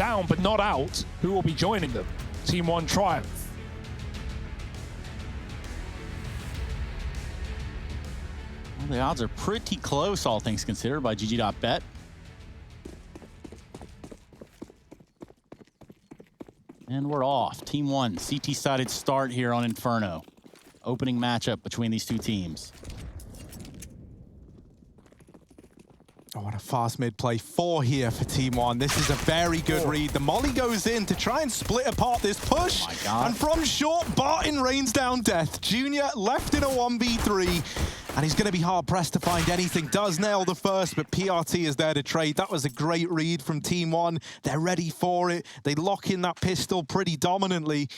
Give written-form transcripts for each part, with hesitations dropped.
down but not out. Who will be joining them? TeamOne Triumph. Well, the odds are pretty close, all things considered, by GG.bet. And we're off. TeamOne, CT-sided start here on Inferno. Opening matchup between these two teams. Oh, what a fast mid play. 4 here for TeamOne. This is a very good read. The molly goes in to try and split apart this push. Oh my God. And from short, Barton rains down death. Junior left in a 1v3. And he's going to be hard-pressed to find anything. Does nail the first, but PRT is there to trade. That was a great read from TeamOne. They're ready for it. They lock in that pistol pretty dominantly.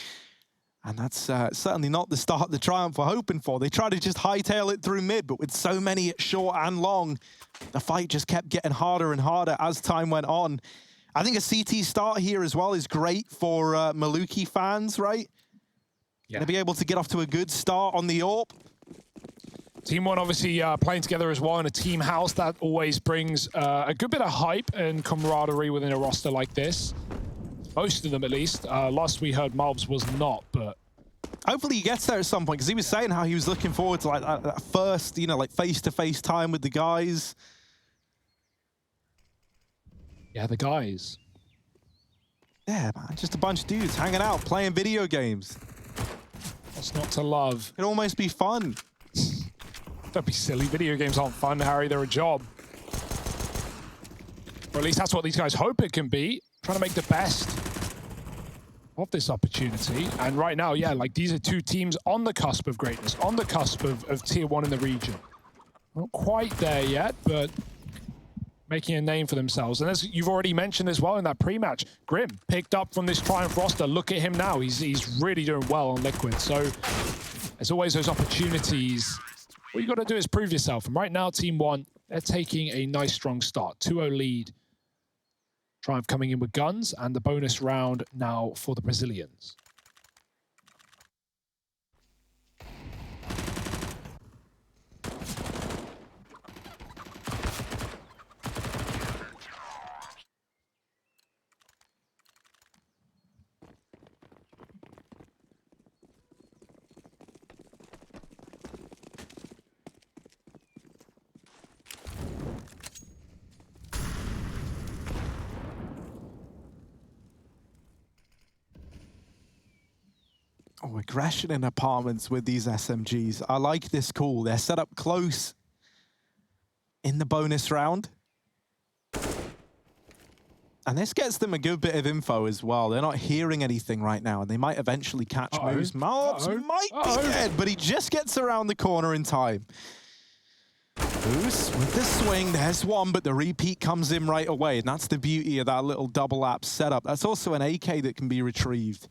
And that's certainly not the start the Triumph were hoping for. They tried to just hightail it through mid, but with so many at short and long, the fight just kept getting harder and harder as time went on. I think a CT start here as well is great for Maluki fans, right? Yeah. To be able to get off to a good start on the AWP. TeamOne obviously playing together as well in a team house. That always brings a good bit of hype and camaraderie within a roster like this. Most of them, at least. Last we heard, Malbs was not, but hopefully he gets there at some point, because he was saying how he was looking forward to like that first, you know, like face-to-face time with the guys. yeah, the guys. Yeah, man, just a bunch of dudes hanging out, playing video games. What's not to love? It'd almost be fun. Don't be silly. Video games aren't fun, Harry. They're a job. Or at least that's what these guys hope it can be. Trying to make the best of this opportunity. And right now, yeah, like these are two teams on the cusp of greatness, on the cusp of tier 1 in the region. Not quite there yet, but making a name for themselves. And as you've already mentioned as well in that pre-match, Grim picked up from this Triumph roster. Look at him now. He's really doing well on Liquid. So there's always those opportunities. What you got to do is prove yourself. And right now, TeamOne, they're taking a nice, strong start. 2-0 lead. Triumph coming in with guns, and the bonus round now for the Brazilians. Oh, aggression in apartments with these SMGs. I like this call. They're set up close in the bonus round. And this gets them a good bit of info as well. They're not hearing anything right now, and they might eventually catch moves. Malbs might be dead, but he just gets around the corner in time. Goose with the swing. There's one, but the repeat comes in right away, and that's the beauty of that little double app setup. That's also an AK that can be retrieved.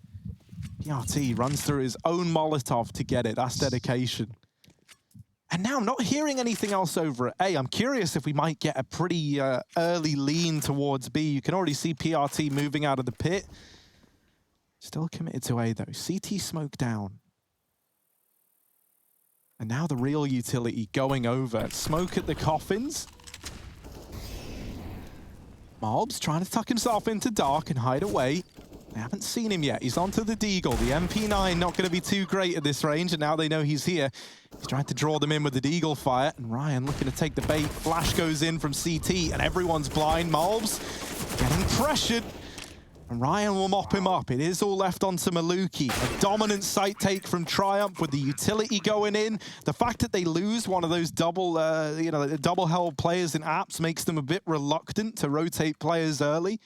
PRT runs through his own Molotov to get it. That's dedication. And now I'm not hearing anything else over at A. I'm curious if we might get a pretty early lean towards B. You can already see PRT moving out of the pit. Still committed to A, though. CT smoke down. And now the real utility going over. Smoke at the coffins. Malbs trying to tuck himself into dark and hide away. They haven't seen him yet. He's onto the Deagle. The MP9 not going to be too great at this range, and now they know he's here. He's trying to draw them in with the Deagle fire, and Ryan looking to take the bait. Flash goes in from CT, and everyone's blind. Malbs getting pressured, and Ryan will mop him up. It is all left onto Maluki. A dominant site take from Triumph with the utility going in. The fact that they lose one of those double, double-held players in apps makes them a bit reluctant to rotate players early.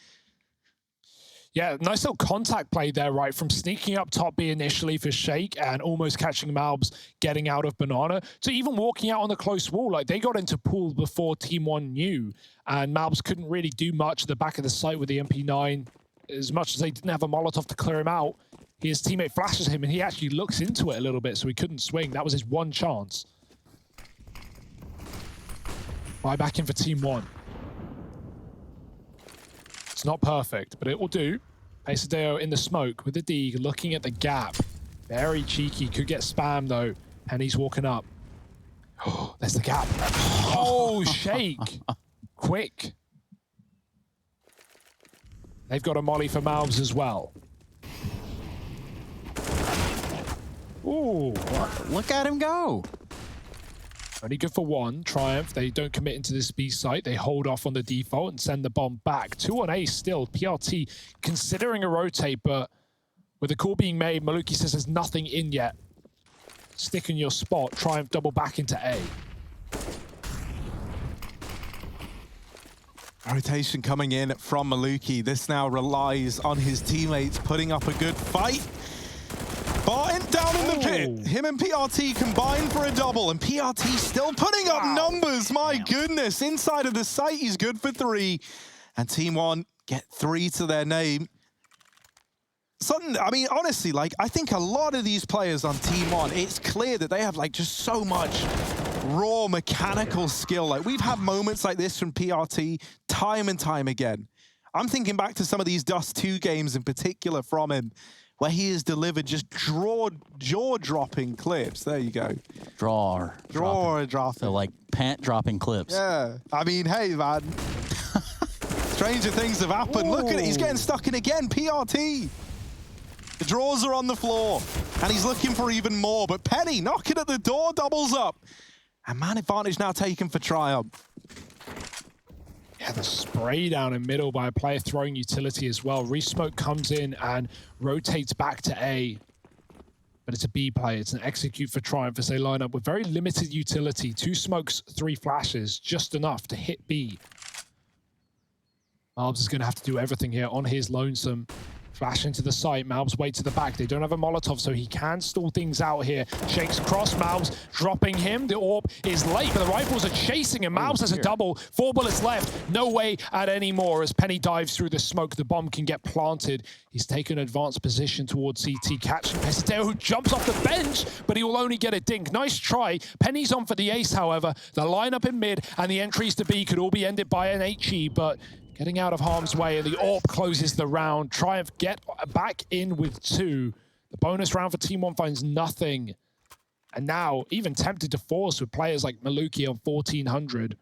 Yeah, nice little contact play there, right? From sneaking up top B initially for Shake and almost catching Malbs getting out of Banana to even walking out on the close wall. Like, they got into pool before TeamOne knew, and Malbs couldn't really do much at the back of the site with the MP9. As much as they didn't have a Molotov to clear him out, his teammate flashes him, and he actually looks into it a little bit, so he couldn't swing. That was his one chance. Right back in for TeamOne. It's not perfect, but it will do. Pesadeo in the smoke with the D, looking at the gap. Very cheeky, could get spammed though. Penny's walking up. Oh, there's the gap. Oh, Shake. Quick. They've got a molly for Malbs as well. Ooh. Look at him go. Only good for one. Triumph, they don't commit into this B site. They hold off on the default and send the bomb back. 2 on A still. PRT considering a rotate, but with the call being made, Maluki says there's nothing in yet. Stick in your spot. Triumph double back into A. Rotation coming in from Maluki. This now relies on his teammates putting up a good fight. Barton down in the pit. Him and PRT combined for a double, and PRT still putting up numbers. My goodness. Inside of the site, he's good for 3. And TeamOne get 3 to their name. I mean, honestly, like, I think a lot of these players on TeamOne, it's clear that they have, like, just so much raw mechanical skill. Like, we've had moments like this from PRT time and time again. I'm thinking back to some of these Dust 2 games in particular from him, where he has delivered just jaw-dropping clips. There you go. Jaw-dropping. So, like, pant-dropping clips. Yeah. I mean, hey, man. Stranger things have happened. Look at it. He's getting stuck in again. PRT. The draws are on the floor, and he's looking for even more. But Penny knocking at the door, doubles up. And man advantage now taken for Triumph. Yeah, the spray down in middle by a player throwing utility as well. Resmoke comes in and rotates back to A. But it's a B play. It's an execute for Triumph as they line up with very limited utility. 2 smokes, 3 flashes, just enough to hit B. Malbs is going to have to do everything here on his lonesome. Flash into the site. Malbs way to the back. They don't have a Molotov, so he can stall things out here. Shakes cross. Malbs dropping him. The AWP is late, but the rifles are chasing him. Malbs has a double. 4 bullets left. No way at any more. As Penny dives through the smoke, the bomb can get planted. He's taken advanced position towards CT, catching Pesadeo, who jumps off the bench, but he will only get a dink. Nice try. Penny's on for the ace, however. The lineup in mid and the entries to B could all be ended by an HE, but getting out of harm's way, and the AWP closes the round. Triumph get back in with 2. The bonus round for TeamOne finds nothing. And now, even tempted to force with players like Maluki on 1400.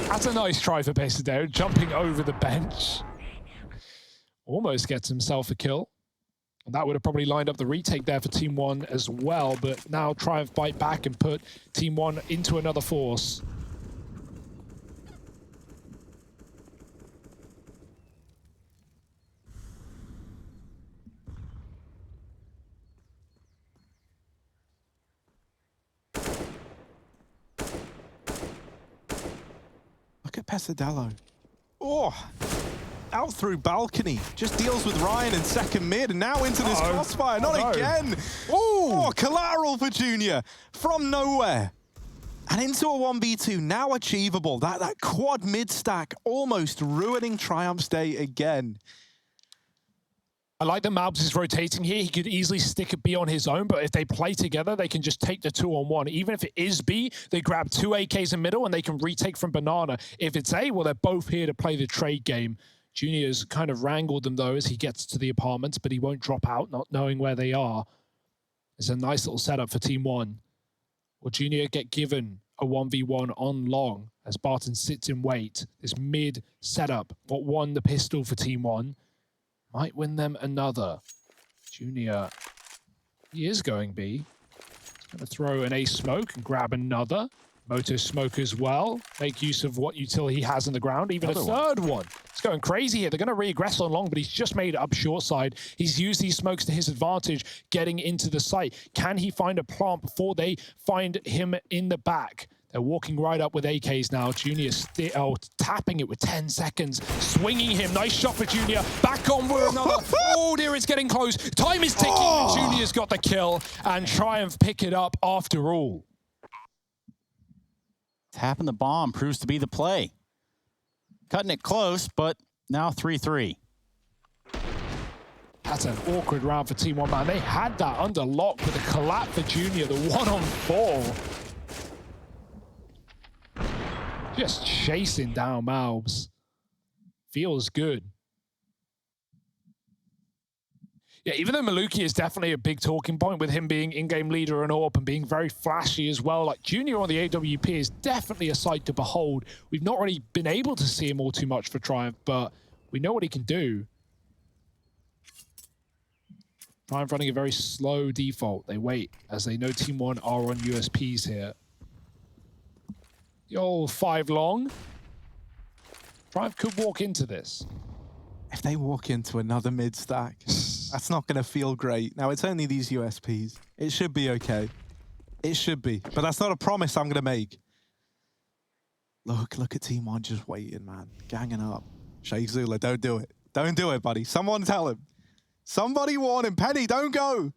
That's a nice try for Pesadeo, jumping over the bench. Almost gets himself a kill. And that would have probably lined up the retake there for TeamOne as well, but now Triumph bite back and put TeamOne into another force. Look at Pesadelo. Oh! Out through balcony, just deals with Ryan in second mid, and now into this crossfire. Not again. Oh, collateral for Junior from nowhere. And into a 1v2, now achievable. That quad mid stack almost ruining Triumph's day again. I like that Malbs is rotating here. He could easily stick a B on his own, but if they play together, they can just take the 2-on-1. Even if it is B, they grab 2 AKs in middle and they can retake from Banana. If it's A, well, they're both here to play the trade game. Junior's kind of wrangled them, though, as he gets to the apartments, but he won't drop out, not knowing where they are. It's a nice little setup for TeamOne. Will Junior get given a 1v1 on long as Barton sits in wait? This mid setup, what won the pistol for TeamOne, might win them another. Junior, he is going B. He's going to throw an ace smoke and grab another. Moto smoke as well. Make use of what utility he has on the ground. Even another third one. It's going crazy here. They're going to regress on long, but he's just made it up short side. He's used these smokes to his advantage, getting into the site. Can he find a plant before they find him in the back? They're walking right up with AKs now. Junior tapping it with 10 seconds. Swinging him. Nice shot for Junior. Back on with another. Oh dear, it's getting close. Time is ticking. Oh. Junior's got the kill. And Triumph pick it up after all. Tapping the bomb proves to be the play. Cutting it close, but now 3-3. That's an awkward round for TeamOne, man. They had that under lock with the collapse for Junior, the 1-on-4. Just chasing down Malbs. Feels good. Yeah, even though Maluki is definitely a big talking point with him being in-game leader and AWP and being very flashy as well, like Junior on the AWP is definitely a sight to behold. We've not really been able to see him all too much for Triumph, but we know what he can do. Triumph running a very slow default. They wait as they know TeamOne are on USPs here. The old 5 long. Triumph could walk into this. If they walk into another mid stack, that's not going to feel great. Now, it's only these USPs. It should be okay. It should be. But that's not a promise I'm going to make. Look at TeamOne just waiting, man. Ganging up. Sheikh Zula, don't do it. Don't do it, buddy. Someone tell him. Somebody warn him. Penny, don't go.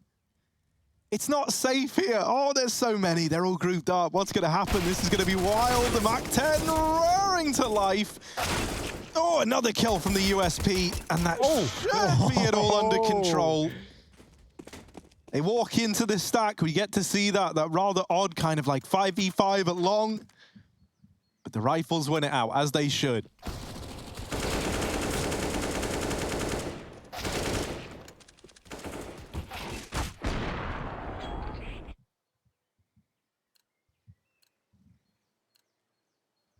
It's not safe here. Oh, there's so many. They're all grouped up. What's going to happen? This is going to be wild. The MAC-10 roaring to life. Oh, another kill from the USP, and that should be it all under control. They walk into this stack. We get to see that rather odd kind of like 5v5 at long. But the rifles win it out, as they should.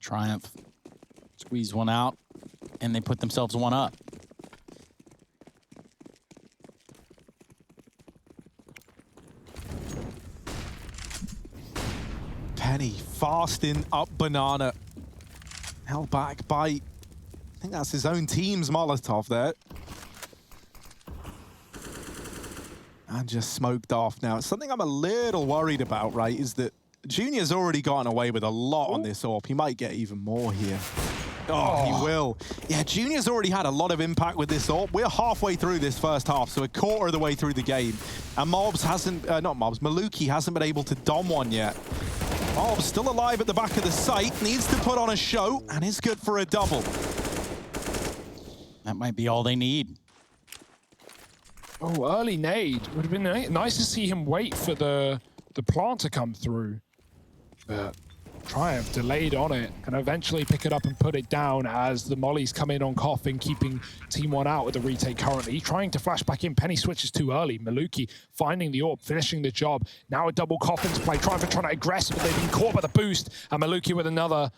Triumph squeeze one out, and they put themselves one up. Penny fasting up banana. Held back by, I think that's his own team's Molotov there. And just smoked off. Now, something I'm a little worried about, right, is that Junior's already gotten away with a lot on this AWP. He might get even more here. Oh, he will. Yeah, Junior's already had a lot of impact with this AWP. We're halfway through this first half, so a quarter of the way through the game. And Maluki hasn't been able to dom one yet. Mobs still alive at the back of the site, needs to put on a show, and is good for a double. That might be all they need. Oh, early nade. Would have been nice to see him wait for the plant to come through. But Triumph delayed on it, and eventually pick it up and put it down as the mollies come in on Coffin, keeping TeamOne out with the retake currently. Trying to flash back in. Penny switches too early. Maluki finding the AWP, finishing the job. Now a double Coffin to play. Triumph are trying to aggress, but they've been caught by the boost. And Maluki with another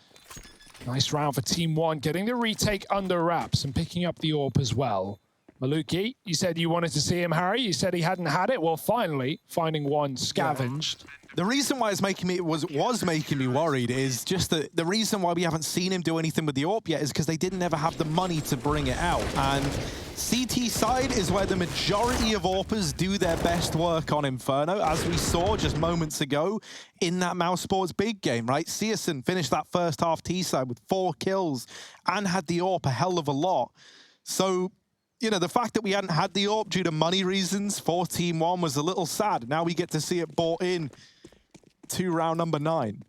nice round for TeamOne, getting the retake under wraps and picking up the AWP as well. Maluki, you said you wanted to see him, Harry. You said he hadn't had it. Well, finally, finding one scavenged. The reason why it's making me was making me worried is just the reason why we haven't seen him do anything with the AWP yet is because they didn't ever have the money to bring it out. And CT side is where the majority of AWPers do their best work on Inferno, as we saw just moments ago in that Mouse Sports big game, right? Searson finished that first half T side with 4 kills and had the AWP a hell of a lot. So, you know, the fact that we hadn't had the AWP due to money reasons for TeamOne was a little sad. Now we get to see it bought in to round number 9.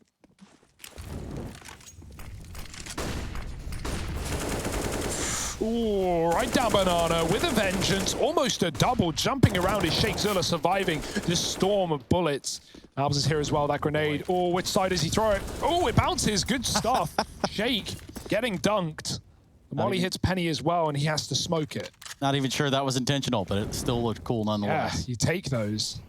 Ooh, right down banana with a vengeance. Almost a double. Jumping around is Sheikh Zilla, surviving this storm of bullets. Albs is here as well, that grenade. Oh, which side does he throw it? Oh, it bounces. Good stuff. Sheikh getting dunked. The molly hits Penny as well, and he has to smoke it. Not even sure that was intentional, but it still looked cool nonetheless. Yeah, you take those.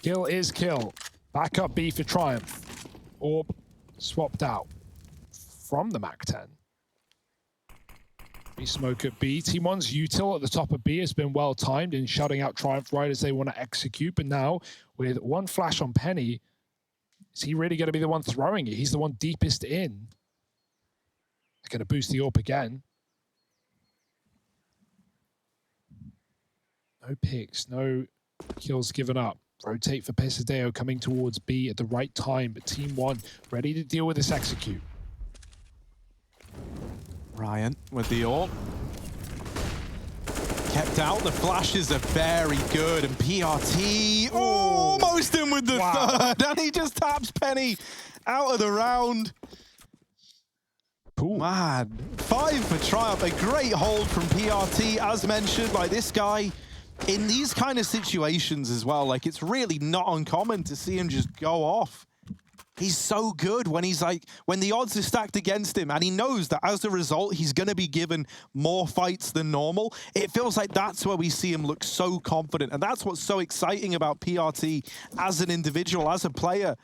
Kill is kill. Back up B for Triumph. Orb swapped out from the MAC-10. We smoke at B. TeamOne's util at the top of B has been well timed in shutting out Triumph right as they want to execute. But now, with one flash on Penny, is he really going to be the one throwing it? He's the one deepest in. They're going to boost the AWP again. No picks, no kills given up. Rotate for Pesadeo coming towards B at the right time, but TeamOne ready to deal with this execute. Ryan with the AWP. Kept out, the flashes are very good, and PRT almost in with the third, and he just taps Penny out of the round. Cool. Man, 5 for Triumph, a great hold from PRT, as mentioned, like this guy, in these kind of situations as well, like it's really not uncommon to see him just go off. He's so good when he's like, when the odds are stacked against him and he knows that as a result, he's going to be given more fights than normal. It feels like that's where we see him look so confident. And that's what's so exciting about PRT as an individual, as a player.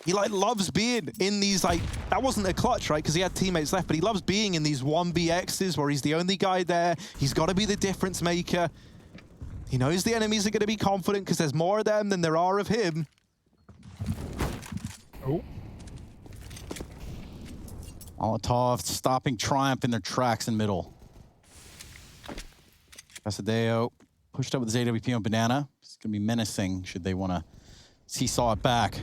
He like loves being in these, like, that wasn't a clutch, right? Because he had teammates left, but he loves being in these 1vx's where he's the only guy there. He's got to be the difference maker. He knows the enemies are going to be confident because there's more of them than there are of him. Oh. Molotov stopping Triumph in their tracks in middle. Pasadeo pushed up with his AWP on Banana. It's going to be menacing should they want to seesaw it back.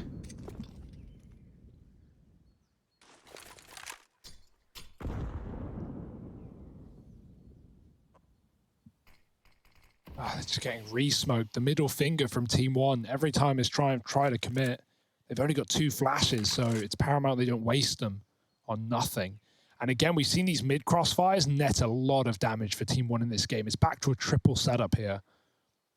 They're just getting re-smoked. The middle finger from TeamOne. Every time his Triumph try to commit, they've only got 2 flashes, so it's paramount they don't waste them on nothing. And again, we've seen these mid crossfires net a lot of damage for TeamOne in this game. It's back to a triple setup here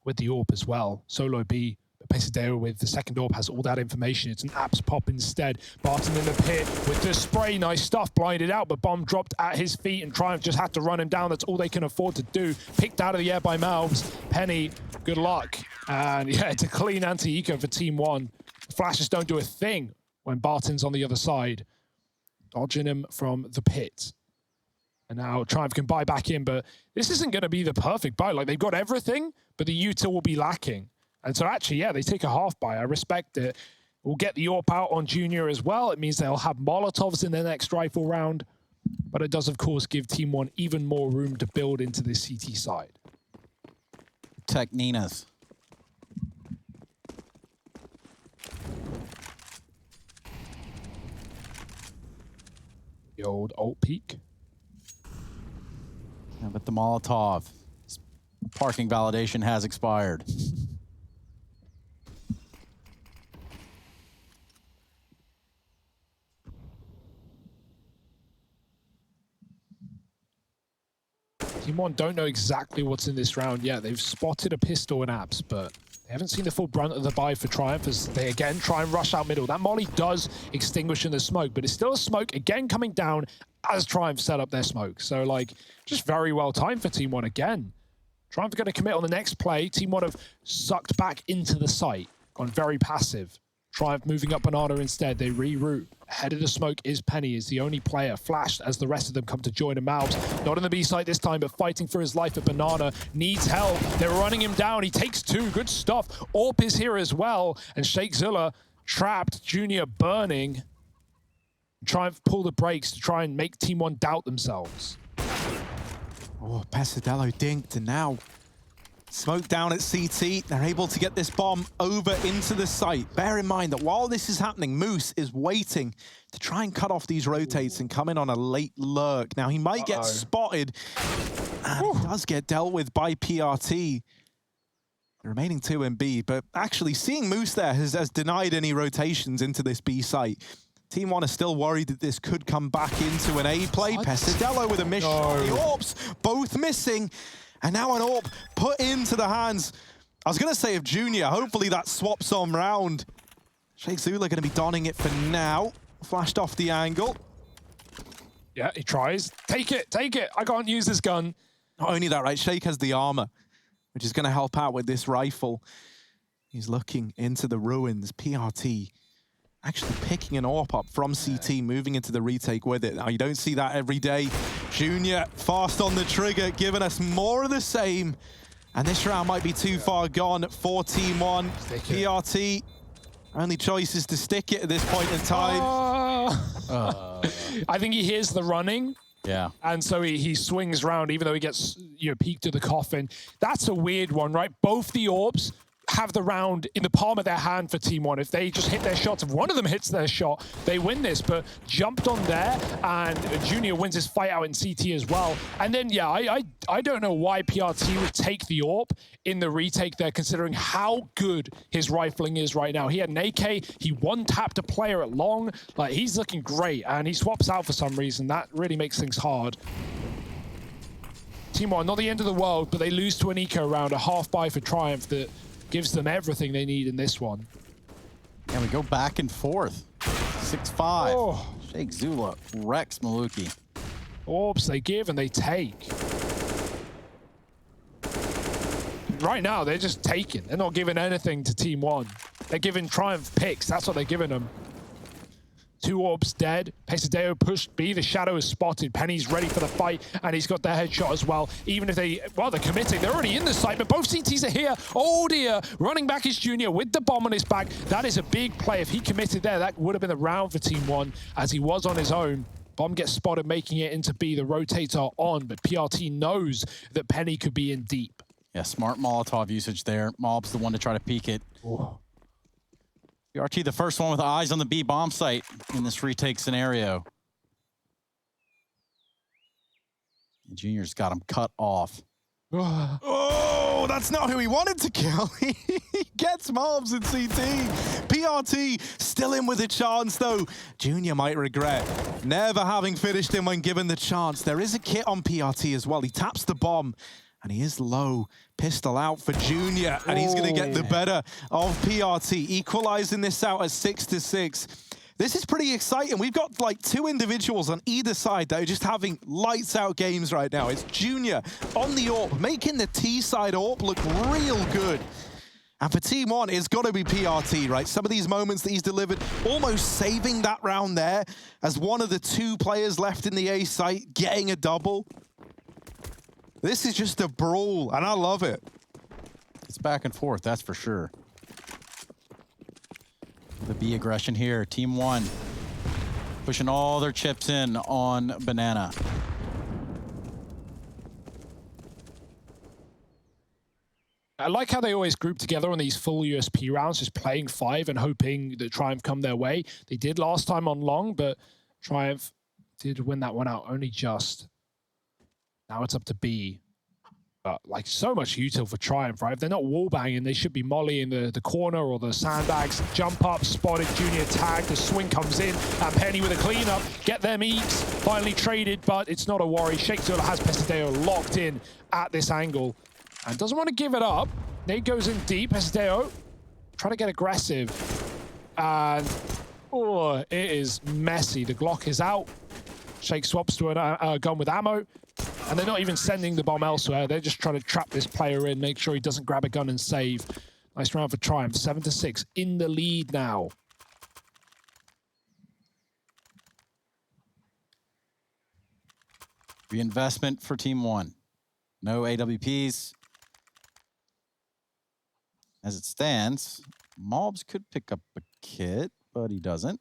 with the AWP as well. Solo B, Pesadeo with the second AWP has all that information. It's an apps pop instead. Barton in the pit with the spray. Nice stuff, blinded out, but bomb dropped at his feet and Triumph just had to run him down. That's all they can afford to do. Picked out of the air by Malves. Penny, good luck. And yeah, it's a clean anti-eco for TeamOne. Flashes don't do a thing when Barton's on the other side, dodging him from the pit. And now Triumph can buy back in, but this isn't going to be the perfect buy. Like, they've got everything, but the util will be lacking. And so actually, yeah, they take a half buy. I respect it. We'll get the AWP out on Junior as well. It means they'll have Molotovs in their next rifle round. But it does, of course, give TeamOne even more room to build into this CT side. Tech Ninas. The old ult peak. Yeah, but the Molotov. Parking validation has expired. TeamOne don't know exactly what's in this round yet. They've spotted a pistol in apps, but they haven't seen the full brunt of the buy for Triumph as they again try and rush out middle. That molly does extinguish in the smoke, but it's still a smoke again coming down as Triumph set up their smoke. So like, just very well timed for TeamOne again. Triumph are going to commit on the next play. TeamOne have sucked back into the site, gone very passive. Triumph moving up Banana instead. They reroute. Ahead of the smoke is Penny, is the only player flashed as the rest of them come to join him out. Not on the B site this time, but fighting for his life at Banana. Needs help. They're running him down. He takes 2. Good stuff. AWP is here as well. And Sheikh Zilla trapped. Junior burning. Triumph pull the brakes to try and make TeamOne doubt themselves. Oh, Pesadelo dinked, and now smoke down at CT. They're able to get this bomb over into the site. Bear in mind that while this is happening, Moose is waiting to try and cut off these rotates and come in on a late lurk. Now, he might get spotted, and he does get dealt with by PRT. The remaining 2 in B, but actually seeing Moose there has denied any rotations into this B site. TeamOne are still worried that this could come back into an A play. Pesadelo with a miss. The AWPs both missing. And now an AWP put into the hands, I was going to say of Junior. Hopefully that swaps on round. Sheikh Zula going to be donning it for now. Flashed off the angle. Yeah, he tries. Take it, take it. I can't use this gun. Not only that, right? Sheikh has the armor, which is going to help out with this rifle. He's looking into the ruins. PRT actually picking an AWP up from CT, moving into the retake with it. Now, you don't see that every day. Junior fast on the trigger, giving us more of the same. And this round might be too far gone for TeamOne. PRT, only choice is to stick it at this point in time. I think he hears the running. Yeah. And so he swings round, even though he gets, you know, peeked to the coffin. That's a weird one, right? Both the AWPs have the round in the palm of their hand for TeamOne. If they just hit their shots, if one of them hits their shot, they win this. But jumped on there, and Junior wins his fight out in CT as well. And then, yeah, I don't know why PRT would take the AWP in the retake there, considering how good his rifling is right now. He had an AK, he one-tapped a player at long. Like, he's looking great, and he swaps out for some reason. That really makes things hard. TeamOne, not the end of the world, but they lose to an eco round, a half buy for Triumph that gives them everything they need in this one. And we go back and forth. 6-5. Oh. Sheikh Zula wrecks Maluki. Orbs they give and they take. Right now, they're just taking. They're not giving anything to TeamOne. They're giving Triumph picks. That's what they're giving them. 2 orbs dead. Pesadeo pushed B. The shadow is spotted. Penny's ready for the fight, and he's got their headshot as well. Even if they're committing. They're already in the site, but both CTs are here. Oh dear. Running back is Junior with the bomb on his back. That is a big play. If he committed there, that would have been the round for TeamOne, as he was on his own. Bomb gets spotted, making it into B. The rotates are on, but PRT knows that Penny could be in deep. Yeah, smart Molotov usage there. Mob's the one to try to peek it. Oh. PRT, the first one with eyes on the B bomb site in this retake scenario. And Junior's got him cut off. Oh, that's not who he wanted to kill. He gets mobs in CT. PRT still in with a chance, though. Junior might regret never having finished him when given the chance. There is a kit on PRT as well. He taps the bomb, and he is low. Pistol out for Junior, and he's going to get the better of PRT, equalizing this out at 6-6. This is pretty exciting. We've got like 2 individuals on either side that are just having lights out games right now. It's Junior on the AWP, making the T side AWP look real good. And for TeamOne, it's got to be PRT, right? Some of these moments that he's delivered, almost saving that round there as one of the 2 players left in the A site, getting a double. This is just a brawl, and I love it. It's back and forth, that's for sure. The B aggression here, TeamOne pushing all their chips in on Banana. I like how they always group together on these full USP rounds, just playing 5 and hoping that Triumph come their way. They did last time on long, but Triumph did win that one out only just. Now it's up to B. But like so much util for Triumph, right? If they're not wall banging, they should be mollying the corner or the sandbags. Jump up, spotted, Junior tagged, the swing comes in, and Penny with a cleanup. Get them eats, finally traded, but it's not a worry. Sheikh Zula has Pesadeo locked in at this angle and doesn't want to give it up. Nate goes in deep, Pesadeo trying to get aggressive. And oh, it is messy. The Glock is out. Sheikh swaps to a gun with ammo. And they're not even sending the bomb elsewhere. They're just trying to trap this player in, make sure he doesn't grab a gun and save. Nice round for Triumph. 7-6 in the lead now. Reinvestment for TeamOne. No AWPs. As it stands, Mobs could pick up a kit, but he doesn't.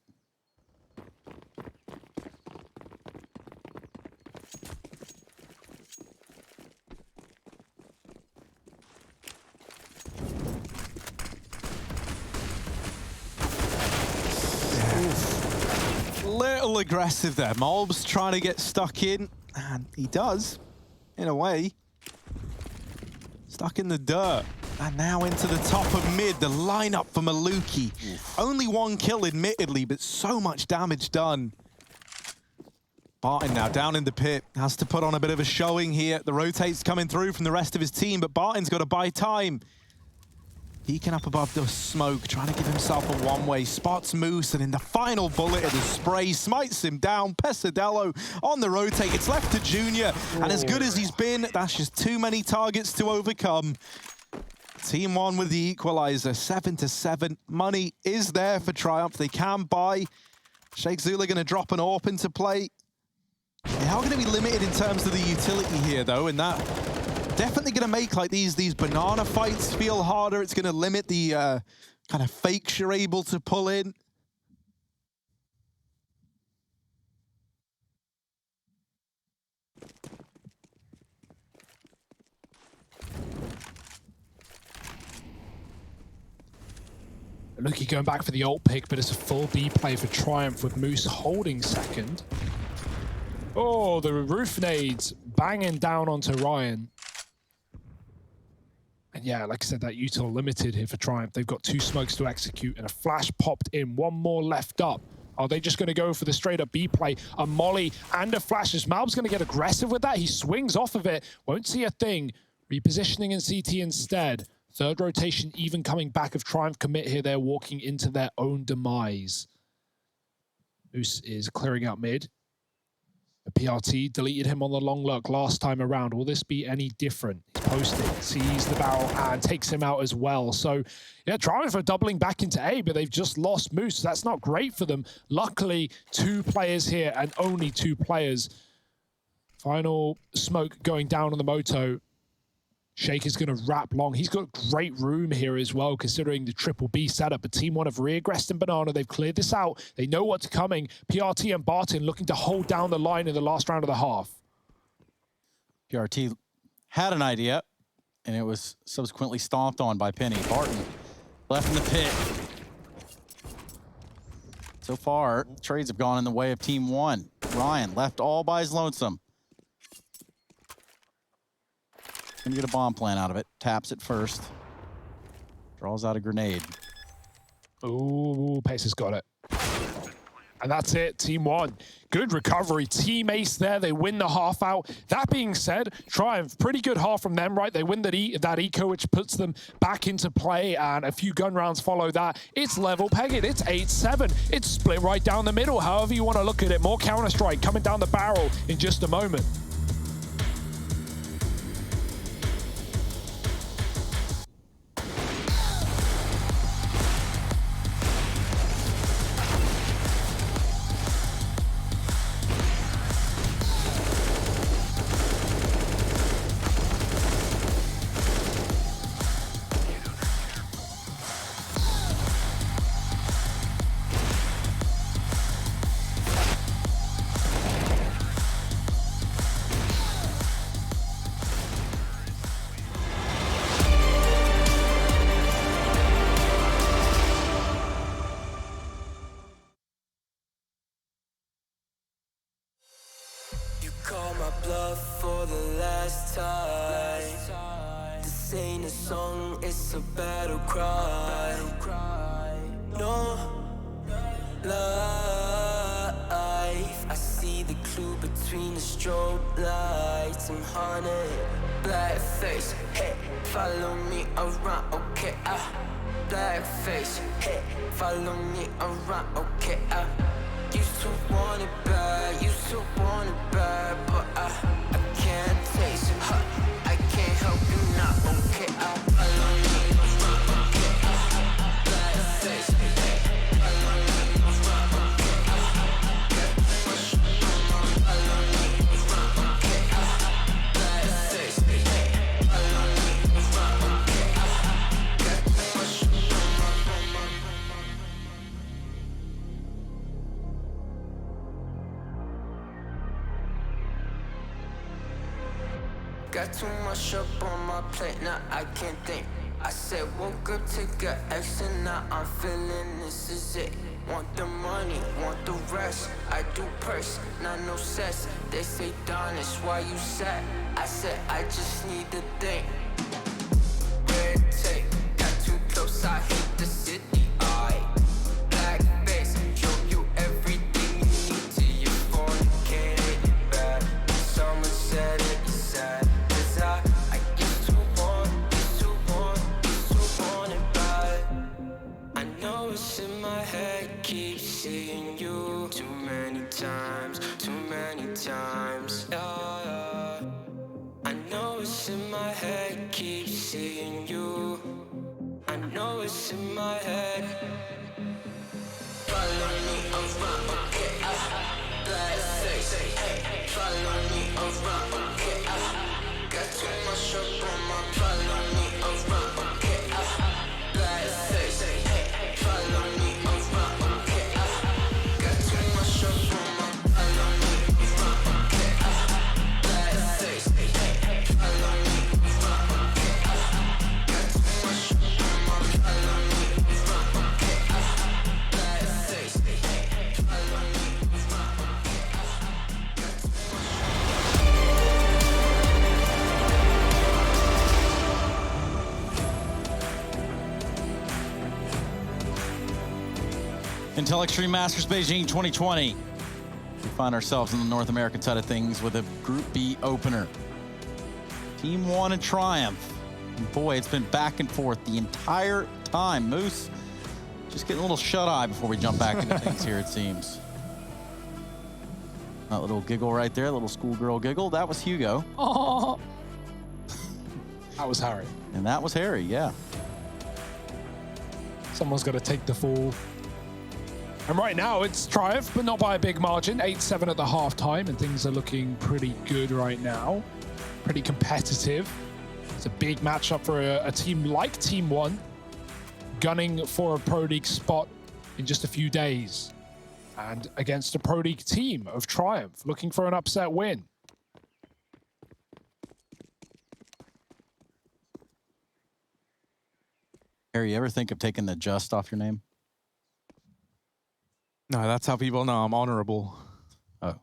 Little aggressive there. Mobs trying to get stuck in, and he does, in a way. Stuck in the dirt. And now into the top of mid, the lineup for Maluki. Only 1 kill, admittedly, but so much damage done. Barton now down in the pit, has to put on a bit of a showing here. The rotate's coming through from the rest of his team, but Barton's got to buy time. Peeking up above the smoke, trying to give himself a one-way. Spots Moose, and in the final bullet of the spray, smites him down. Pesadelo on the rotate. It's left to Junior, and as good as he's been, that's just too many targets to overcome. TeamOne with the equalizer, 7-7. Money is there for Triumph. They can buy. Sheikh Zula going to drop an AWP into play. They are going to be limited in terms of the utility here, though, and that definitely going to make like these banana fights feel harder. It's going to limit the kind of fakes you're able to pull in. Luki going back for the ult pick, but it's a full B play for Triumph with Moose holding second. Oh, the roof nades banging down onto Ryan. And yeah, like I said, that util limited here for Triumph. They've got 2 smokes to execute and a flash popped in. 1 more left up. Are they just going to go for the straight up B play? A molly and a flash. Is Malb's going to get aggressive with that? He swings off of it. Won't see a thing. Repositioning in CT instead. Third rotation even coming back of Triumph commit here. They're walking into their own demise. Moose is clearing out mid. The PRT deleted him on the long lurk last time around. Will this be any different? He's posted, sees the barrel, and takes him out as well. So, yeah, Triumph are doubling back into A, but they've just lost Moose. That's not great for them. Luckily, 2 players here and only 2 players. Final smoke going down on the Moto. Shake is going to wrap long. He's got great room here as well, considering the triple B setup. But TeamOne have reaggressed in Banana. They've cleared this out. They know what's coming. PRT and Barton looking to hold down the line in the last round of the half. PRT had an idea, and it was subsequently stomped on by Penny. Barton left in the pit. So far, trades have gone in the way of TeamOne. Ryan left all by his lonesome. Gonna get a bomb plan out of it. Taps it first. Draws out a grenade. Ooh, Pace has got it. And that's it, TeamOne. Good recovery. Team Ace there. They win the half out. That being said, Triumph, pretty good half from them, right? They win that eco, which puts them back into play, and a few gun rounds follow that. It's level pegged. It's 8-7. It's split right down the middle, however you want to look at it. More Counter-Strike coming down the barrel in just a moment. Call my bluff for the last time. This ain't a song, it's a battle cry. No life. I see the clue between the strobe lights. I'm haunted, black face. Hey, follow me around, okay? Black face. Hey, follow me around, okay? Used to want it bad, used to want it bad, but I can't taste it. I can't help you now, okay? Follow me around, okay? Black face, hey, follow me around, okay? Follow me around, okay? Black face, hey, follow me around, okay? Got too much up on my plate, now I can't think. I said woke up to get X and now I'm feeling this is it. Want the money, want the rest. I do purse, not no cess. They say Don, it's why you sad. I said I just need to think. Red tape, got too close, I hate the city. Black face, show you everything you need to your phone, can't hit it back. Someone said it, sad. I used to want it bad. I know it's in my head, keep seeing you too many times. Yeah. I know it's in my head, keep seeing you. I know it's in my head. Follow me around, okay? Black face, hey, follow me around, okay? Got too much up on my follow me around, okay? Black face, hey, follow me around, okay? Got too much up on my follow me around, okay? Black face, hey, follow me around, okay? Got too much up on my follow me around, okay? Black face, hey, follow me around, okay? Got too much. Intel Extreme Masters Beijing 2020. We find ourselves in the North American side of things with a Group B opener. TeamOne and Triumph Boy, it's been back and forth the entire time. Moose just getting a little shut-eye before we jump back into things here, it seems. That little giggle right there, little schoolgirl giggle. That was Hugo. Oh, that was Harry. And that was Harry, yeah. Someone's got to take the fall. And right now it's Triumph, but not by a big margin. 8-7 at the halftime, and things are looking pretty good right now. Pretty competitive. It's a big matchup for a team like TeamOne, gunning for a Pro League spot in just a few days. And against a Pro League team of Triumph, looking for an upset win. Harry, you ever think of taking the just off your name? No, that's how people know I'm honorable. Oh.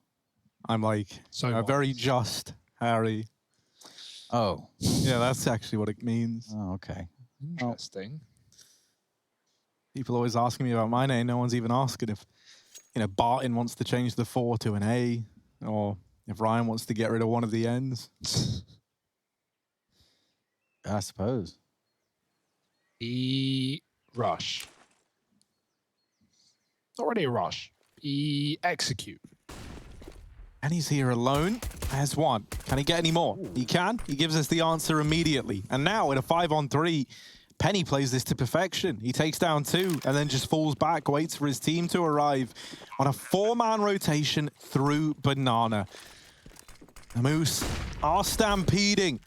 I'm like So very just, Harry. Oh. Yeah, that's actually what it means. Oh, okay. Interesting. People always asking me about my name. No one's even asking if, Barton wants to change the 4 to an A, or if Ryan wants to get rid of one of the N's. I suppose. Rush. Not really a rush. Execute. And he's here alone. There's one. Can he get any more? He can. He gives us the answer immediately. And now in a 5-on-3, Penny plays this to perfection. He takes down 2 and then just falls back, waits for his team to arrive on a 4-man rotation through Banana. The Moose are stampeding.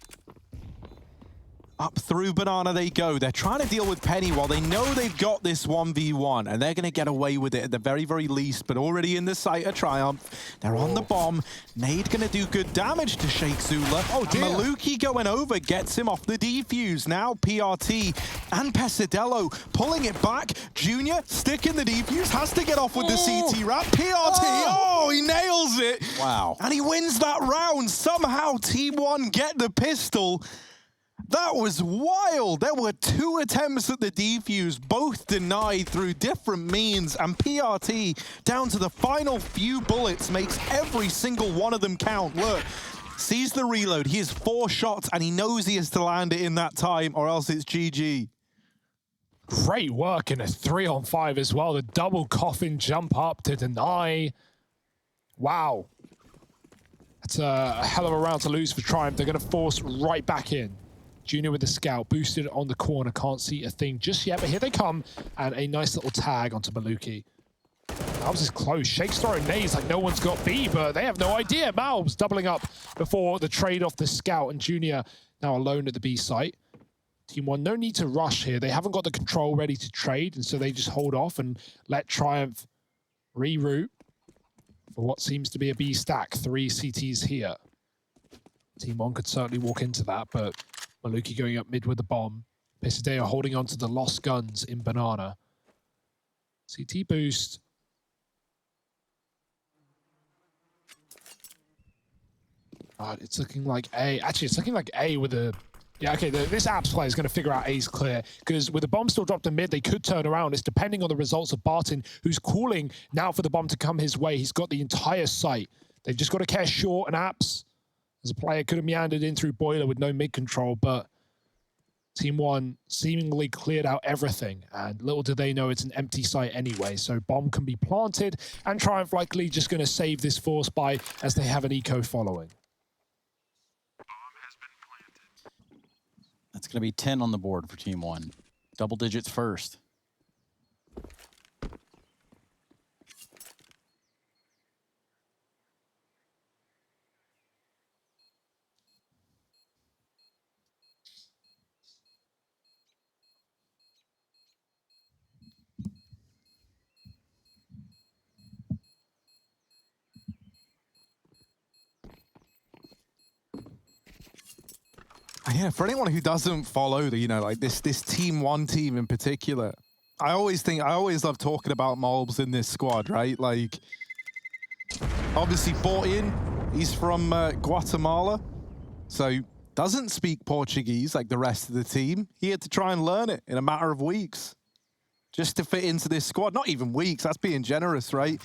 Up through Banana they go. They're trying to deal with Penny while they know they've got this 1v1, and they're going to get away with it at the very, very least, but already in the sight of Triumph. They're on the bomb. Nade going to do good damage to Sheikh Zula. Oh, dear. And Maluki going over, gets him off the defuse. Now PRT and Pesadello pulling it back. Junior sticking the defuse, has to get off with the CT wrap. PRT, he nails it. Wow. And he wins that round. Somehow TeamOne get the pistol. That was wild. There were 2 attempts at the defuse, both denied through different means, and PRT, down to the final few bullets, makes every single one of them count. Look, sees the reload. He has 4 shots, and he knows he has to land it in that time, or else it's GG. Great work in a 3-on-5 as well. The double coffin jump up to deny. Wow. That's a hell of a round to lose for Triumph. They're going to force right back in. Junior with the scout, boosted on the corner, can't see a thing just yet, but here they come, and a nice little tag onto Maluki. Malbs is close. Shake's throwing nades like no one's got B, but they have no idea. Malbs doubling up before the trade off the scout, and Junior now alone at the B site. TeamOne, no need to rush here. They haven't got the control ready to trade, and so they just hold off and let Triumph reroute for what seems to be a B stack. 3 CTs here. TeamOne could certainly walk into that, but Maluki going up mid with the bomb. Pesadeo holding on to the lost guns in Banana. CT boost. It's looking like A. Actually, it's looking like A with a... Yeah, okay, this Apps player is going to figure out A's clear, because with the bomb still dropped to mid, they could turn around. It's depending on the results of Barton, who's calling now for the bomb to come his way. He's got the entire site. They've just got to care short and Apps. As a player, could have meandered in through Boiler with no mid control, but TeamOne seemingly cleared out everything, and little do they know it's an empty site anyway, so bomb can be planted, and Triumph likely just going to save this force buy as they have an eco following. That's going to be 10 on the board for TeamOne. Double digits first. Yeah, for anyone who doesn't follow the, like this TeamOne team in particular, I always love talking about Malbs in this squad, right? Like, obviously bought in, he's from Guatemala, so doesn't speak Portuguese like the rest of the team. He had to try and learn it in a matter of weeks just to fit into this squad. Not even weeks, that's being generous, right?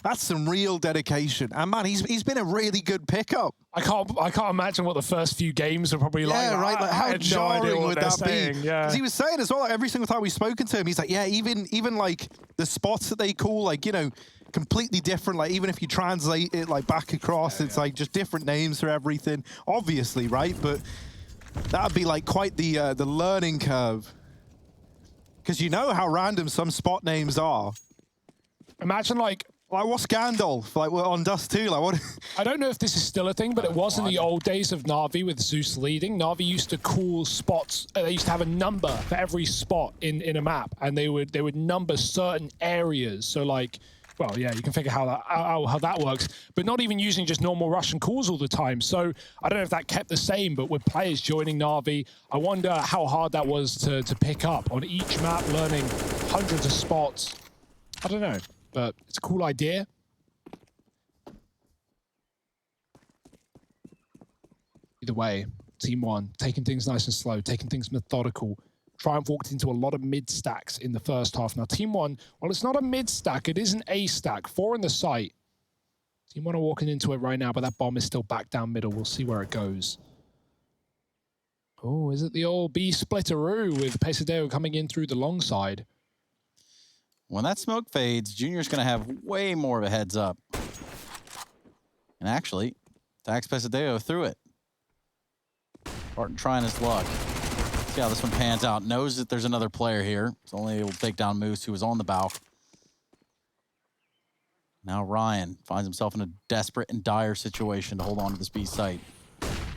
That's some real dedication. And man, he's been a really good pickup. I can't imagine what the first few games are probably like. Yeah, right. Like, how jarring would that be? Yeah. Because he was saying as well, like, every single time we've spoken to him, he's like, yeah, even like the spots that they call, like, you know, completely different. Like, even if you translate it like back across, it's like just different names for everything. Obviously, right? But that would be like quite the learning curve. Because you know how random some spot names are. Imagine like what's Gandalf? Like, we're on Dust 2, like what? I don't know if this is still a thing, but it was in the old days of Na'Vi with Zeus leading. Na'Vi used to call spots. They used to have a number for every spot in a map, and they would number certain areas. So like, well, yeah, you can figure how that works, but not even using just normal Russian calls all the time. So I don't know if that kept the same, but with players joining Na'Vi, I wonder how hard that was to pick up on each map, learning hundreds of spots. I don't know. But it's a cool idea. Either way, TeamOne, taking things nice and slow, taking things methodical. Triumph walked into a lot of mid stacks in the first half. Now, TeamOne, well, it's not a mid stack, it is an A stack. 4 in the site. TeamOne are walking into it right now, but that bomb is still back down middle. We'll see where it goes. Oh, is it the old B splitteroo with Pesadeo coming in through the long side? When that smoke fades, Junior's going to have way more of a heads up. And actually, Dax Pesadeo threw it. Barton trying his luck. See how this one pans out. Knows that there's another player here. It's only able to take down Moose, who was on the bow. Now Ryan finds himself in a desperate and dire situation to hold on to this B site.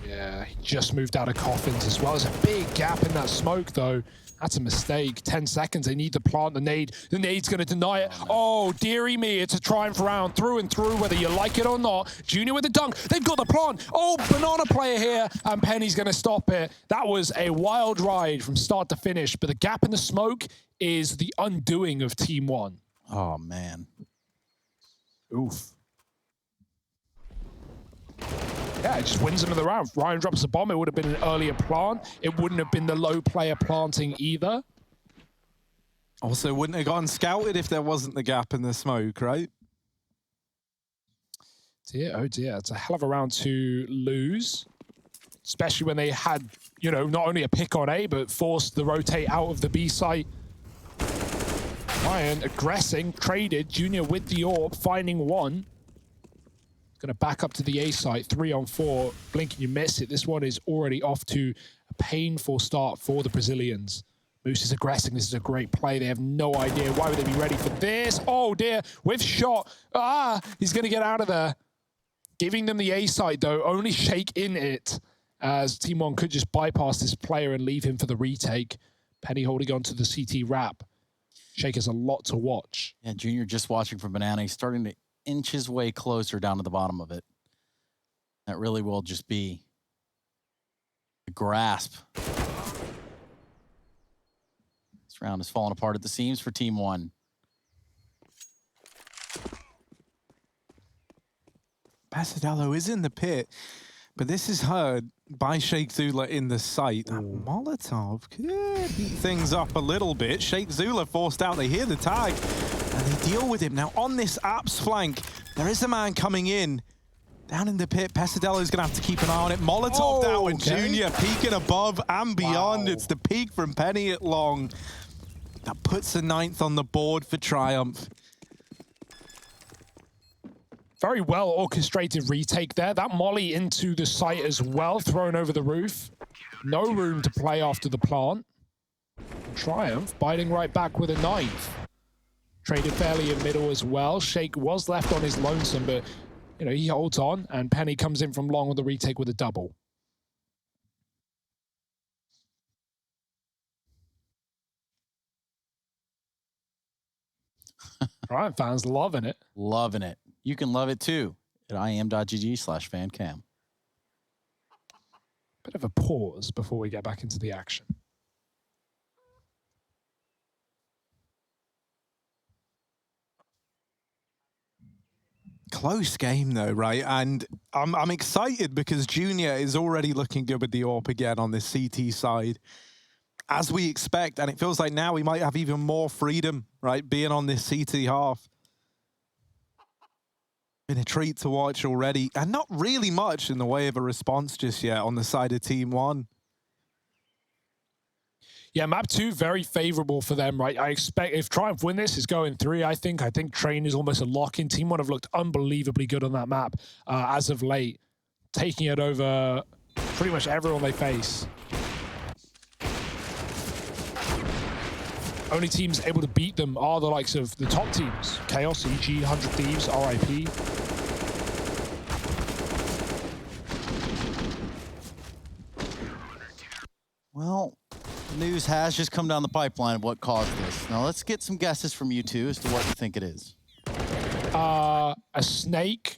Yeah, he just moved out of coffins as well. There's a big gap in that smoke, though. That's a mistake. 10 seconds. They need to plant the nade. The nade's going to deny it. Oh, dearie me. It's a Triumph round through and through, whether you like it or not. Junior with the dunk. They've got the plant. Oh, banana player here. And Penny's going to stop it. That was a wild ride from start to finish. But the gap in the smoke is the undoing of TeamOne. Oh, man. Oof. Yeah, it just wins them in the round. Ryan drops the bomb. It would have been an earlier plant. It wouldn't have been the low player planting either. Also, wouldn't have gotten scouted if there wasn't the gap in the smoke, right? Dear, oh dear. It's a hell of a round to lose. Especially when they had, you know, not only a pick on A, but forced the rotate out of the B site. Ryan aggressing, traded. Junior with the AWP, finding one. Going to back up to the A site, 3 on 4. Blink and you miss it. This one is already off to a painful start for the Brazilians. Moose is aggressing. This is a great play. They have no idea. Why would they be ready for this? Oh dear, with shot. Ah, he's going to get out of there. Giving them the A site though, only Shake in it, as TeamOne could just bypass this player and leave him for the retake. Penny holding on to the CT wrap. Shake has a lot to watch. Yeah, Junior just watching from Banana. He's starting to inch his way closer down to the bottom of it. That really will just be a grasp. This round is falling apart at the seams for TeamOne. Pesadeo is in the pit, but this is heard by Sheikh Zula in the site. That Molotov could heat things up a little bit. Sheikh Zula forced out. They hear the tag, and they deal with him. Now, on this Apps flank, there is a man coming in. Down in the pit, Pesadeo is going to have to keep an eye on it. Molotov down with Junior, peeking above and beyond. It's the peak from Penny at long. That puts the 9th on the board for Triumph. Very well orchestrated retake there. That molly into the site as well, thrown over the roof. No room to play after the plant. Triumph biting right back with a 9th. Traded fairly in middle as well. Shake was left on his lonesome, but you know, he holds on, and Penny comes in from long with the retake with a double. Triumph fans loving it. Loving it. You can love it too at IEM.gg/fancam. Bit of a pause before we get back into the action. Close game though, right? And I'm excited because Junior is already looking good with the AWP again on this CT side, as we expect. And it feels like now we might have even more freedom, right, being on this CT half. Been a treat to watch already, and not really much in the way of a response just yet on the side of TeamOne. Yeah, map 2, very favorable for them, right? I expect if Triumph win this, it's going 3, I think. I think Train is almost a lock-in. TeamOne have looked unbelievably good on that map as of late, taking it over pretty much everyone they face. Only teams able to beat them are the likes of the top teams. Chaos, EG, 100 Thieves, RIP. Well, news has just come down the pipeline of what caused this. Now let's get some guesses from you two as to what you think it is. A snake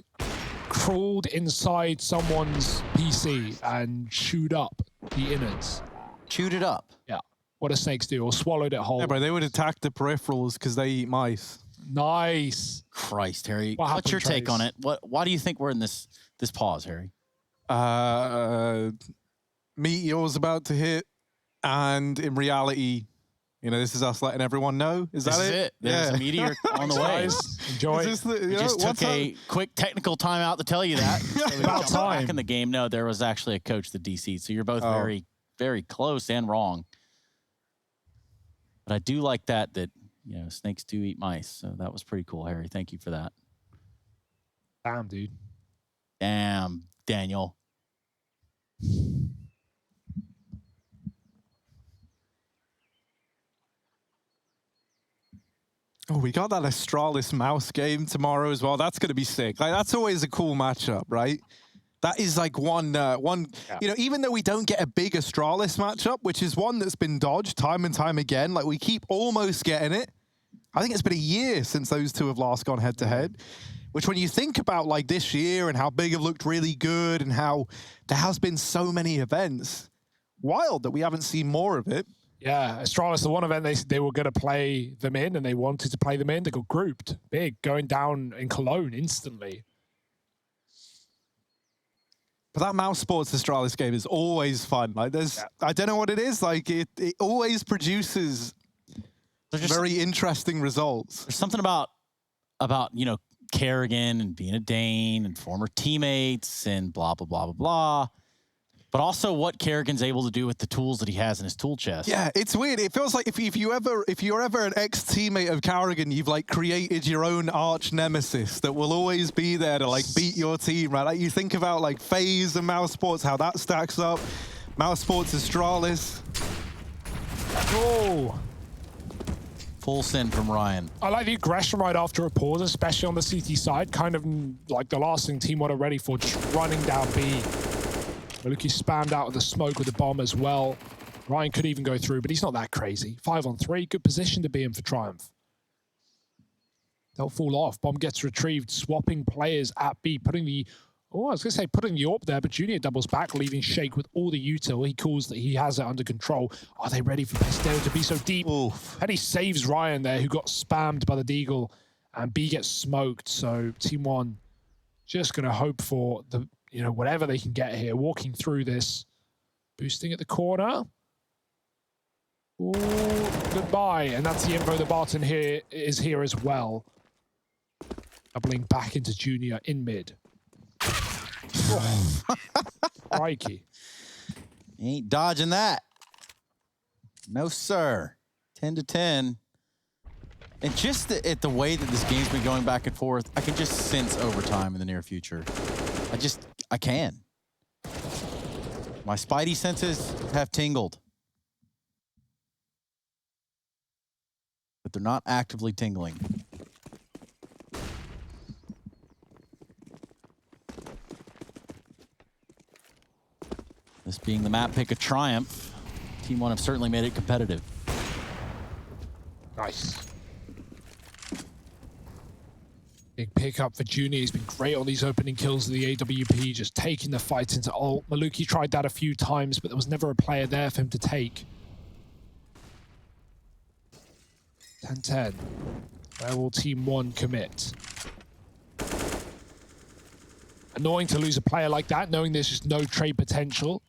crawled inside someone's PC and chewed up the innards. Chewed it up. Yeah. What do snakes do? Or swallowed it whole. Yeah, but they would attack the peripherals because they eat mice. Nice. Christ, Harry. What What's your happened, take Trace? on it? Why do you think we're in this pause, Harry? Meteor's about to hit, and in reality, you know, this is us letting everyone know. Is This that is it. There's a meteor on the way. Guys, enjoy. Is this the, you We know, just took what's a up? quick technical timeout to tell you that. So we About jumped time. back in the game. No, there was actually a coach that DC'd, so you're both Oh. very, very close and wrong. But I do like that you know, snakes do eat mice. So that was pretty cool, Harry. Thank you for that. Damn, dude. Damn, Daniel. Oh, we got that Astralis mouse game tomorrow as well. That's going to be sick. Like, that's always a cool matchup, right? That is like one, you know, even though we don't get a big Astralis matchup, which is one that's been dodged time and time again, like we keep almost getting it. I think it's been a year since those two have last gone head to head, which when you think about like this year and how Big have looked really good and how there has been so many events, wild that we haven't seen more of it. Yeah, Astralis, the one event they were going to play them in and they wanted to play them in, they got grouped. Big, going down in Cologne instantly. But that mouse sports Astralis game is always fun. Like there's, I don't know what it is. Like it always produces very interesting results. There's something about you know, Kerrigan and being a Dane and former teammates and blah blah blah blah blah. But also what Kerrigan's able to do with the tools that he has in his tool chest. Yeah, it's weird. It feels like if you're ever an ex-teammate of Kerrigan, you've like created your own arch nemesis that will always be there to like beat your team, right? Like you think about like FaZe and Mouse Sports, how that stacks up. Mouse Sports Astralis. Oh, Full send from Ryan. I like the aggression right after a pause, especially on the CT side. Kind of like the last thing TeamOne are ready for, just running down B. Maluki spammed out of the smoke with the bomb as well. Ryan could even go through, but he's not that crazy. 5 on 3, good position to be in for Triumph. They'll fall off. Bomb gets retrieved, swapping players at B, putting the... Oh, I was going to say putting the AWP there, but Junior doubles back, leaving Shake with all the util. He calls that he has it under control. Are they ready for Pestero to be so deep? Oof. And he saves Ryan there, who got spammed by the Deagle, and B gets smoked. So TeamOne just going to hope for the, you know, whatever they can get here. Walking through this, boosting at the corner. Ooh, goodbye. And that's the info. The Barton here is here as well. Doubling back into Junior in mid. Oh. Crikey. Ain't dodging that. No, sir. 10 to 10. And just at the way that this game's been going back and forth, I can just sense overtime in the near future. I can. My spidey senses have tingled. But they're not actively tingling. This being the map pick of Triumph, TeamOne have certainly made it competitive. Nice. Big pickup for Junior. He's been great on these opening kills of the AWP, just taking the fight into ult. Maluki tried that a few times, but there was never a player there for him to take. 10-10. Where will TeamOne commit? Annoying to lose a player like that, knowing there's just no trade potential.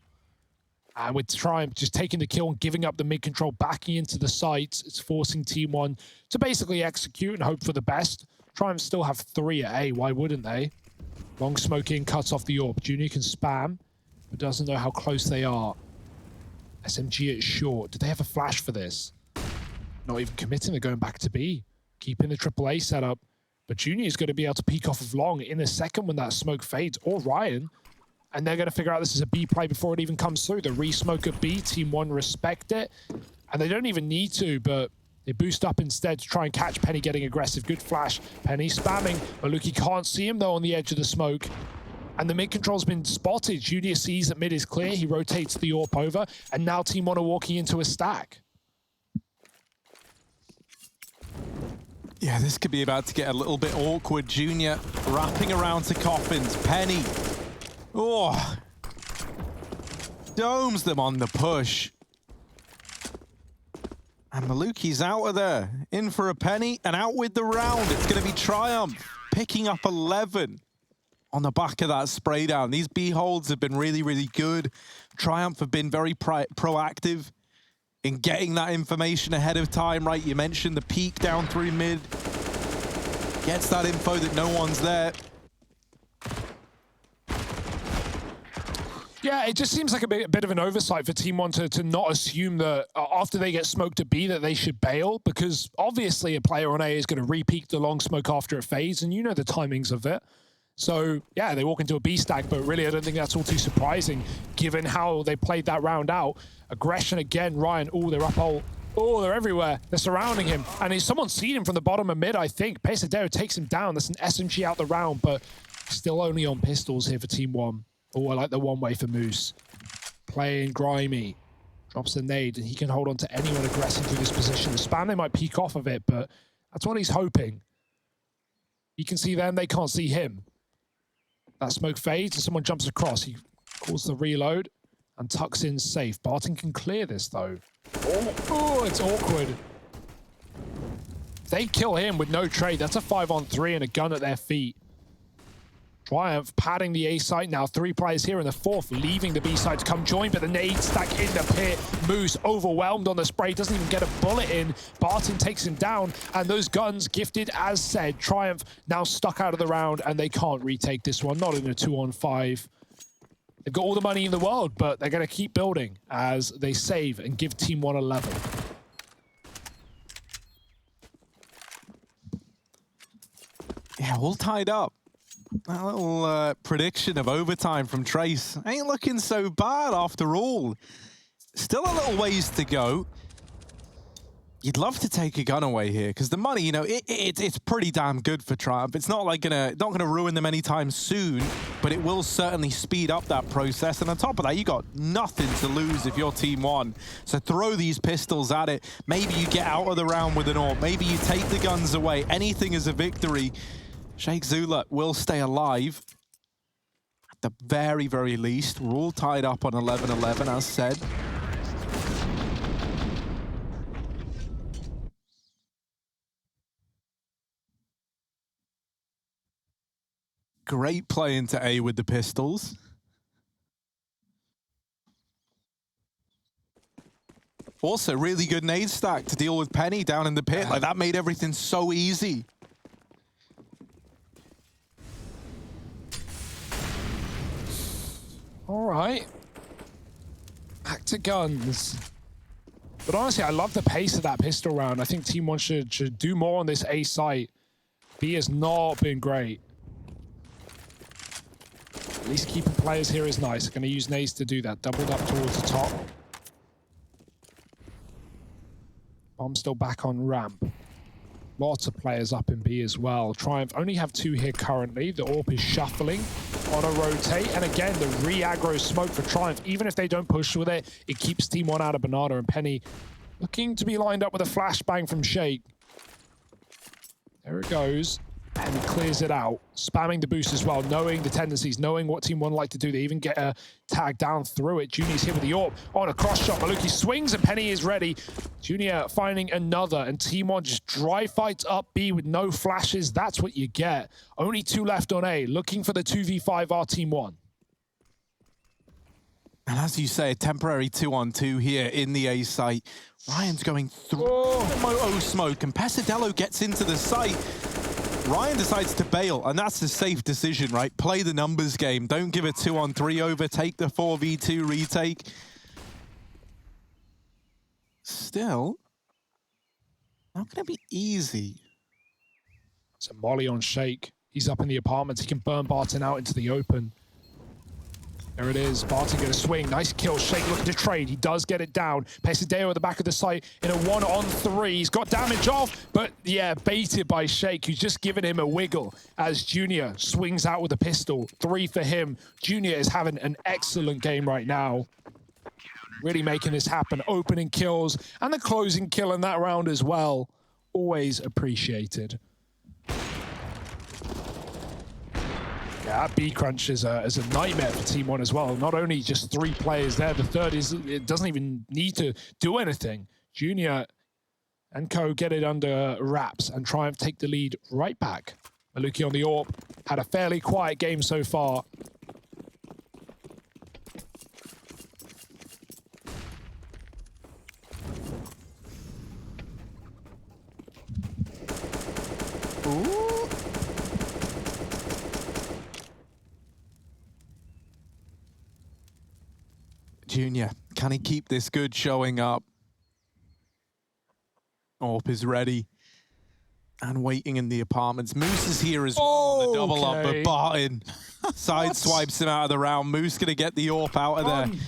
And with Triumph just taking the kill and giving up the mid control, backing into the sites, it's forcing TeamOne to basically execute and hope for the best. Triumph still have 3 at A. Why wouldn't they? Long smoke in, cuts off the AWP. Junior can spam, but doesn't know how close they are. SMG at short. Did they have a flash for this? Not even committing. They're going back to B. Keeping the AAA setup. But Junior is going to be able to peek off of long in a second when that smoke fades, or Ryan. And they're going to figure out this is a B play before it even comes through. The re-smoke at B, TeamOne respect it. And they don't even need to, but they boost up instead to try and catch Penny getting aggressive. Good flash. Penny spamming. Maluki can't see him, though, on the edge of the smoke. And the mid control's been spotted. Junior sees that mid is clear. He rotates the AWP over. And now TeamOne are walking into a stack. Yeah, this could be about to get a little bit awkward. Junior wrapping around to Coffins. Penny. Oh. Domes them on the push. And Maluki's out of there. In for a penny and out with the round. It's going to be Triumph picking up 11 on the back of that spray down. These B holds have been really, really good. Triumph have been very proactive in getting that information ahead of time, right? You mentioned the peek down through mid. Gets that info that no one's there. Yeah, it just seems like a bit of an oversight for TeamOne to not assume that after they get smoked to B that they should bail, because obviously a player on A is going to re-peek the long smoke after it fades, and you know the timings of it. So, yeah, they walk into a B stack, but really I don't think that's all too surprising, given how they played that round out. Aggression again, Ryan. Oh, they're up all. Oh, they're everywhere. They're surrounding him. And someone's seen him from the bottom of mid, I think. Pesadero takes him down. That's an SMG out the round, but still only on pistols here for TeamOne. Oh, I like the one way for Moose. Playing grimy. Drops the nade, and he can hold on to anyone aggressing through this position. The spam, they might peek off of it, but that's what he's hoping. He can see them, they can't see him. That smoke fades, and someone jumps across. He calls the reload and tucks in safe. Barton can clear this, though. Oh, it's awkward. They kill him with no trade. That's a 5-on-3 and a gun at their feet. Triumph padding the A site now. 3 players here in the 4th, leaving the B side to come join, but the nade stack in the pit. Moose overwhelmed on the spray, doesn't even get a bullet in. Barton takes him down, and those guns gifted as said. Triumph now stuck out of the round, and they can't retake this one, not in a 2-on-5. They've got all the money in the world, but they're going to keep building as they save and give TeamOne 11. Yeah, all tied up. That little prediction of overtime from Trace ain't looking so bad after all. Still a little ways to go. You'd love to take a gun away here because the money, you know, it's pretty damn good for Triumph. It's not like not gonna ruin them anytime soon, but it will certainly speed up that process. And on top of that, you got nothing to lose if you're TeamOne. So throw these pistols at it. Maybe you get out of the round with an AWP. Maybe you take the guns away. Anything is a victory. Sheikh Zula will stay alive. At the very, very least. We're all tied up on 11-11, as said. Great play into A with the pistols. Also, really good nade stack to deal with Penny down in the pit. Like, that made everything so easy. All right. Back to guns. But honestly, I love the pace of that pistol round. I think TeamOne should do more on this A site. B has not been great. At least keeping players here is nice. Going to use nades to do that. Doubled up towards the top. Bomb still back on ramp. Lots of players up in B as well. Triumph only have 2 here currently. The AWP is shuffling on a rotate. And again, the re-aggro smoke for Triumph. Even if they don't push with it, it keeps TeamOne out of Banana. And Penny looking to be lined up with a flashbang from Sheikh. There it goes. And he clears it out, spamming the boost as well, knowing the tendencies, knowing what TeamOne like to do. They even get a tag down through it. Junior's here with the AWP on a cross shot. Maluki swings and Penny is ready. Junior finding another, and TeamOne just dry fights up B with no flashes. That's what you get. Only 2 left on A, looking for the 2v5 are TeamOne. And as you say, a temporary 2-on-2 here in the A site. Ryan's going through the Moto smoke, and Pesadelo gets into the site. Ryan decides to bail, and that's a safe decision, right? Play the numbers game. Don't give a 2-on-3 over. Take the 4v2 retake. Still, not going to be easy. It's a molly on Shake. He's up in the apartments. He can burn Barton out into the open. There it is. Barton going to swing. Nice kill. Shake looking to trade. He does get it down. Pesadeo at the back of the site in a 1-on-3. He's got damage off, but yeah, baited by Shake, who's just giving him a wiggle as Junior swings out with a pistol. 3 for him. Junior is having an excellent game right now. Really making this happen. Opening kills and the closing kill in that round as well. Always appreciated. Yeah, that B crunch is a nightmare for TeamOne as well. Not only just 3 players there, the third is it doesn't even need to do anything. Junior and Co get it under wraps and Triumph take the lead right back. Maluki on the AWP had a fairly quiet game so far. Ooh. Junior, can he keep this good showing up? AWP is ready and waiting in the apartments. Moose is here as well on the double up, but Barton sideswipes him out of the round. Moose going to get the AWP out of there.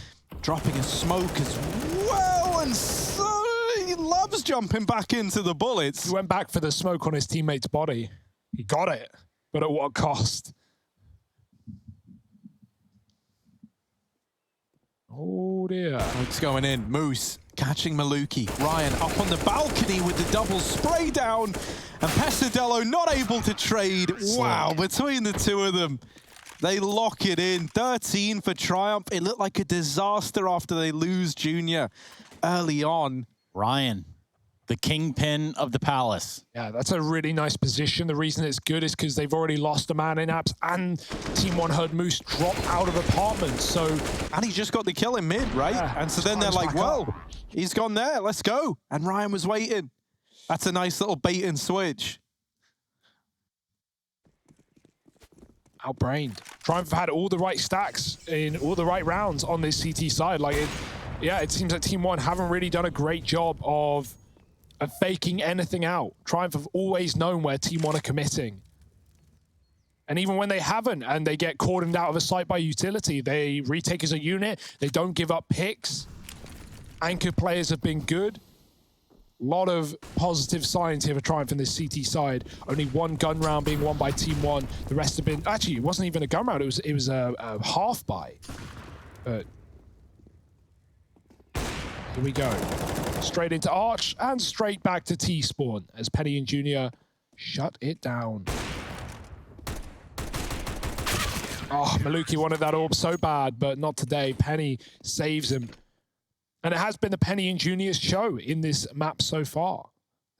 Dropping a smoke as well, and so he loves jumping back into the bullets. He went back for the smoke on his teammate's body. He got it, but at what cost? Oh dear. It's going in. Moose catching Maluki. Ryan up on the balcony with the double spray down. And Pesadelo not able to trade. Wow, between the two of them, they lock it in. 13 for Triumph. It looked like a disaster after they lose Junior early on. Ryan, the kingpin of the palace. Yeah, that's a really nice position. The reason it's good is because they've already lost a man in apps and TeamOne heard Moose drop out of apartments. So, and he just got the kill in mid, right? Yeah, and so then they're like, well, up. He's gone there. Let's go. And Ryan was waiting. That's a nice little bait and switch. Outbrained. Triumph had all the right stacks in all the right rounds on this CT side. Like, it seems like TeamOne haven't really done a great job of faking anything out. Triumph have always known where TeamOne are committing. And even when they haven't and they get cordoned out of a site by utility, they retake as a unit. They don't give up picks. Anchor players have been good. A lot of positive signs here for Triumph in this CT side. Only 1 gun round being won by TeamOne. The rest have been... Actually, it wasn't even a gun round. It was a half buy. But here we go. Straight into Arch and straight back to T-Spawn as Penny and Junior shut it down. Oh, Maluki wanted that AWP so bad, but not today. Penny saves him. And it has been the Penny and Junior's show in this map so far.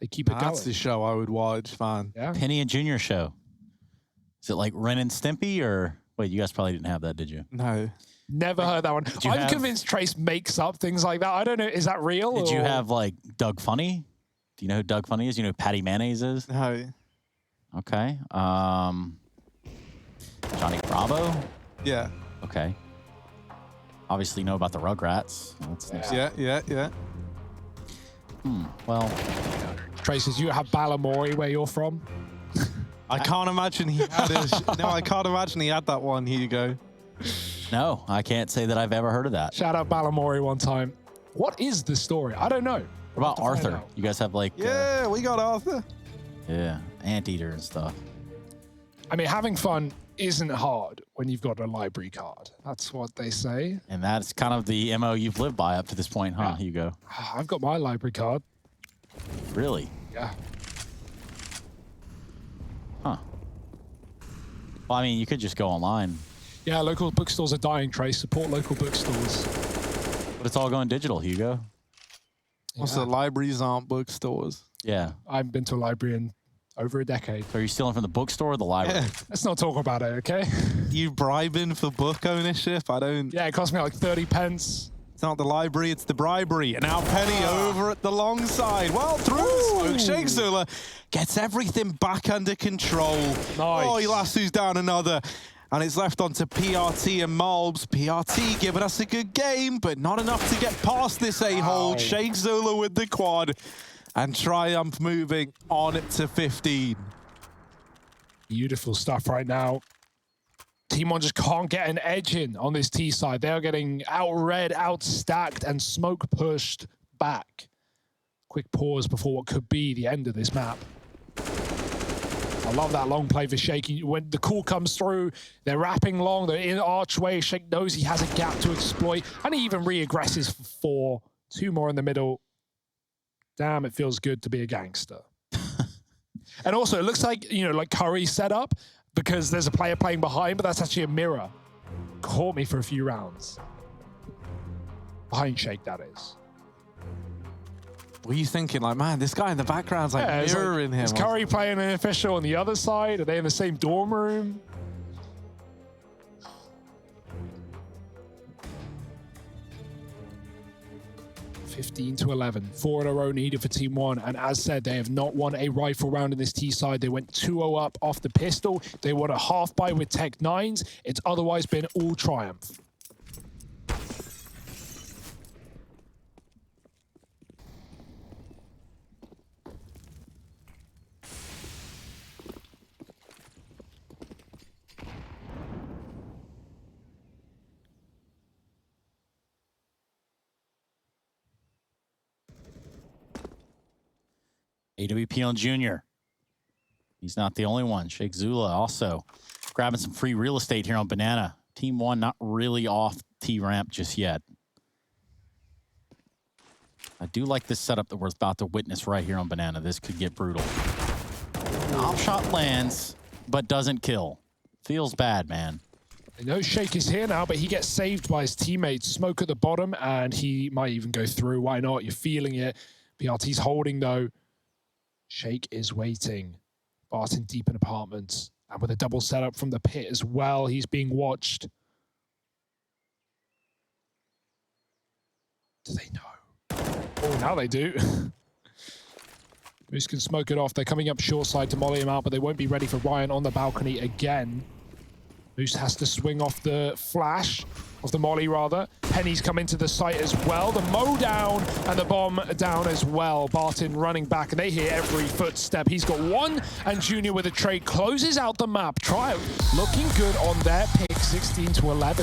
They keep it going. That's the show I would watch, man. Yeah. Penny and Junior show. Is it like Ren and Stimpy or... Wait, you guys probably didn't have that, did you? No. Never heard that one. I'm convinced Trace makes up things like that. I don't know. Is that real? Did you have like Doug Funny? Do you know who Doug Funny is? You know who Patty Mayonnaise is? No. Okay. Johnny Bravo? Yeah. Okay. Obviously know about the Rugrats. Yeah. Well, Trace, you have Balamori where you're from? I can't imagine he had it. No, I can't imagine he had that one. Here you go. no, I can't say that I've ever heard of that. Shout out Balamori one time. What is the story? I don't know. What about Arthur? You guys have like... Yeah, we got Arthur. Yeah, Anteater and stuff. I mean, having fun isn't hard when you've got a library card. That's what they say. And that's kind of the MO you've lived by up to this point, huh, Hugo? I've got my library card. Really? Yeah. Huh. Well, I mean, you could just go online. Yeah, local bookstores are dying, Trace. Support local bookstores. But it's all going digital, Hugo. Also, libraries aren't bookstores. Yeah. I haven't been to a library in over a decade. So are you stealing from the bookstore or the library? Yeah. Let's not talk about it, okay? You bribing for book ownership? I don't... Yeah, it cost me like 30 pence. It's not the library, it's the bribery. And now Penny over at the long side. Well, through the smoke, Sheikh Zula gets everything back under control. Nice. Oh, he lassos down another. And it's left onto PRT and Malbs. PRT giving us a good game, but not enough to get past this A-hold. Sheikh Zula with the quad. And Triumph moving on to 15. Beautiful stuff right now. TeamOne just can't get an edge in on this T side. They're getting out-red, out-stacked, and smoke pushed back. Quick pause before what could be the end of this map. I love that long play for Sheikh. When the call comes through, they're wrapping long, they're in archway. Sheikh knows he has a gap to exploit, and he even re-aggresses for 4. 2 more in the middle. Damn, it feels good to be a gangster. And also, it looks like, you know, like Curry's setup, because there's a player playing behind, but that's actually a mirror. Caught me for a few rounds. Behind Sheikh, that is. What are you thinking? Like, man, this guy in the background's like mirroring him. Is Curry playing an official on the other side? Are they in the same dorm room? (15-11). 4 in a row needed for TeamOne. And as said, they have not won a rifle round in this T side. They went 2-0 up off the pistol. They won a half buy with Tech 9s. It's otherwise been all Triumph. AWP on Junior. He's not the only one. Sheikh Zula also grabbing some free real estate here on Banana. TeamOne not really off T-ramp just yet. I do like this setup that we're about to witness right here on Banana. This could get brutal. Op shot lands, but doesn't kill. Feels bad, man. I know Sheikh is here now, but he gets saved by his teammates. Smoke at the bottom, and he might even go through. Why not? You're feeling it. PRT's holding, though. Sheikh is waiting. Barton deep in apartments. And with a double setup from the pit as well, he's being watched. Do they know? Oh, now they do. Moose can smoke it off. They're coming up short side to molly him out, but they won't be ready for Ryan on the balcony again. Moose has to swing off the flash, off the molly rather. Penny's come into the site as well. The mow down and the bomb down as well. Barton running back, and they hear every footstep. He's got 1, and Junior with a trade closes out the map. Triumph looking good on their pick, 16-11.